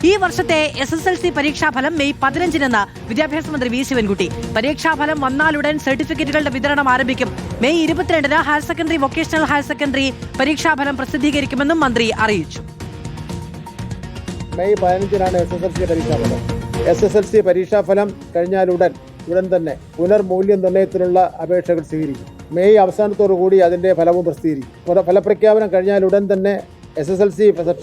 ഈ വർഷത്തെ SSLC പരീക്ഷാഫലം മെയ് 15 വിദ്യാഭ്യാസ മന്ത്രി വി ശിവൻകുട്ടി. പരീക്ഷാഫലം വന്നാലുടൻ സർട്ടിഫിക്കറ്റുകളുടെ വിതരണം ആരംഭിക്കും. May 22 higher secondary, vocational higher secondary പരീക്ഷാഫലം പ്രസിദ്ധീകരിക്കുമെന്നും മന്ത്രി അറിയിച്ചു. മെയ് 15 SSLC പരീക്ഷാഫലം. SSLC പരീക്ഷാഫലം കഴിഞ്ഞാലുടൻ തന്നെ പുനർമൂല്യനിർണ്ണയത്തിനുള്ള അപേക്ഷകൾ സ്വീകരിക്കും. മെയ് അവസാനത്തോടുകൂടി അതിൻ്റെ ഫലവും പ്രസിദ്ധീകരിക്കും. ഫലപ്രഖ്യാപനം കഴിഞ്ഞാലുടൻ തന്നെ SSLC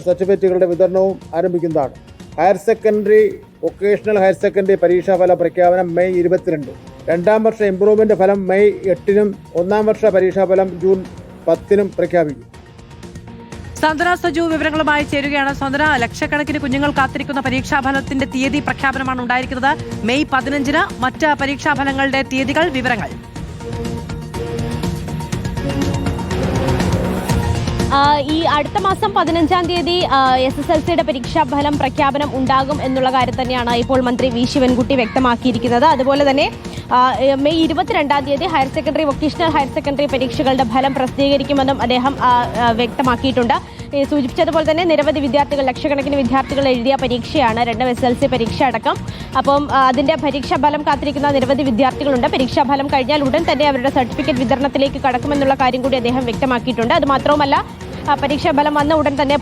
സർട്ടിഫിക്കറ്റുകളുടെ വിതരണവും ആരംഭിക്കുന്നതാണ്. Higher secondary, vocational higher secondary പരീക്ഷാഫല പ്രഖ്യാപനം മെയ് 22. രണ്ടാം വർഷ ഇംപ്രൂവ്മെൻ്റ് ഫലം മെയ് 8 ഒന്നാം വർഷ പരീക്ഷാഫലം ജൂൺ 10 പ്രഖ്യാപിക്കും. സന്ദന സജു വിവരങ്ങളുമായി ചേരുകയാണ്. സന്ദന, ലക്ഷക്കണക്കിന് കുഞ്ഞുങ്ങൾ കാത്തിരിക്കുന്ന പരീക്ഷാഫലത്തിന്റെ തീയതി പ്രഖ്യാപനമാണ് ഉണ്ടായിരിക്കുന്നത്. മെയ് 15 മറ്റ് പരീക്ഷാഫലങ്ങളുടെ തീയതികൾ, വിവരങ്ങൾ. ഈ അടുത്ത മാസം 15 തീയതി SSLCയുടെ പരീക്ഷാഫലം പ്രഖ്യാപനം ഉണ്ടാകും എന്നുള്ള കാര്യം തന്നെയാണ് ഇപ്പോൾ മന്ത്രി വി ശിവൻകുട്ടി വ്യക്തമാക്കിയിരിക്കുന്നത്. അതുപോലെ തന്നെ മെയ് 22 തീയതി higher secondary, vocational higher secondary പരീക്ഷകളുടെ ഫലം പ്രസിദ്ധീകരിക്കുമെന്നും അദ്ദേഹം വ്യക്തമാക്കിയിട്ടുണ്ട്. സൂചിപ്പിച്ചതുപോലെ തന്നെ നിരവധി വിദ്യാർത്ഥികൾ, ലക്ഷക്കണക്കിന് വിദ്യാർത്ഥികൾ എഴുതിയ പരീക്ഷയാണ് 2 SSLC പരീക്ഷ അടക്കം. അപ്പം അതിന്റെ പരീക്ഷാഫലം കാത്തിരിക്കുന്ന നിരവധി വിദ്യാർത്ഥികളുണ്ട്. പരീക്ഷാഫലം കഴിഞ്ഞാൽ ഉടൻ തന്നെ അവരുടെ സർട്ടിഫിക്കറ്റ് വിതരണത്തിലേക്ക് കടക്കുമെന്നുള്ള കാര്യം കൂടി അദ്ദേഹം വ്യക്തമാക്കിയിട്ടുണ്ട്. അത് മാത്രവുമല്ല, പരീക്ഷാഫലം വന്ന ഉടൻ തന്നെ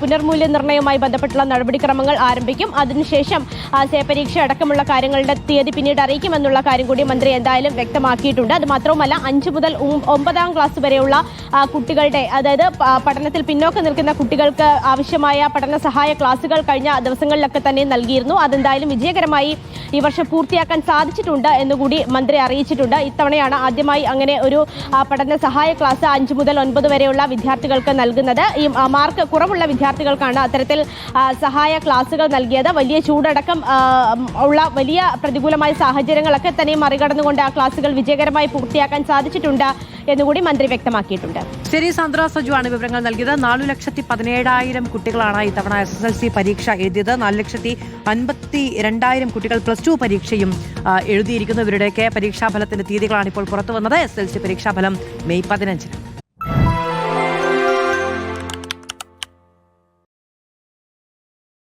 പുനർമൂല്യനിർണ്ണയവുമായി ബന്ധപ്പെട്ടുള്ള നടപടിക്രമങ്ങൾ ആരംഭിക്കും. അതിനുശേഷം പരീക്ഷ അടക്കമുള്ള കാര്യങ്ങളുടെ തീയതി പിന്നീട് അറിയിക്കുമെന്നുള്ള കാര്യം കൂടി മന്ത്രി എന്തായാലും വ്യക്തമാക്കിയിട്ടുണ്ട്. അത് മാത്രവുമല്ല, 5 മുതൽ 9ാം ക്ലാസ് വരെയുള്ള കുട്ടികളുടെ, അതായത് പഠനത്തിൽ പിന്നോക്കം നിൽക്കുന്ന കുട്ടികൾക്ക് ആവശ്യമായ പഠന സഹായ ക്ലാസുകൾ കഴിഞ്ഞ ദിവസങ്ങളിലൊക്കെ തന്നെ നൽകിയിരുന്നു. അതെന്തായാലും വിജയകരമായി ഈ വർഷം പൂർത്തിയാക്കാൻ സാധിച്ചിട്ടുണ്ട് എന്നുകൂടി മന്ത്രി അറിയിച്ചിട്ടുണ്ട്. ഇത്തവണയാണ് ആദ്യമായി അങ്ങനെ ഒരു പഠന സഹായ ക്ലാസ് 5 മുതൽ 9 വരെയുള്ള വിദ്യാർത്ഥികൾക്ക് നൽകുന്നത്. ഈ മാർക്ക് കുറവുള്ള വിദ്യാർത്ഥികൾക്കാണ് അത്തരത്തിൽ സഹായ ക്ലാസുകൾ നൽകിയത്. വലിയ ചൂടടക്കം ഉള്ള വലിയ പ്രതികൂലമായ സാഹചര്യങ്ങളൊക്കെ തന്നെ മറികടന്നുകൊണ്ട് ആ ക്ലാസുകൾ വിജയകരമായി പൂർത്തിയാക്കാൻ സാധിച്ചിട്ടുണ്ട് എന്നുകൂടി മന്ത്രി വ്യക്തമാക്കിയിട്ടുണ്ട്. ശരി, സന്ദന സജു ആണ് വിവരങ്ങൾ നൽകിയത്. 4,17,000 കുട്ടികളാണ് ഇത്തവണ SSLC പരീക്ഷ എഴുതിയത്. 4,52,000 കുട്ടികൾ +2 പരീക്ഷയും എഴുതിയിരിക്കുന്നു. ഇവരുടെയൊക്കെ പരീക്ഷാഫലത്തിന്റെ തീയതികളാണ് ഇപ്പോൾ പുറത്തു വന്നത്. SSLC പരീക്ഷാഫലം മെയ് 15.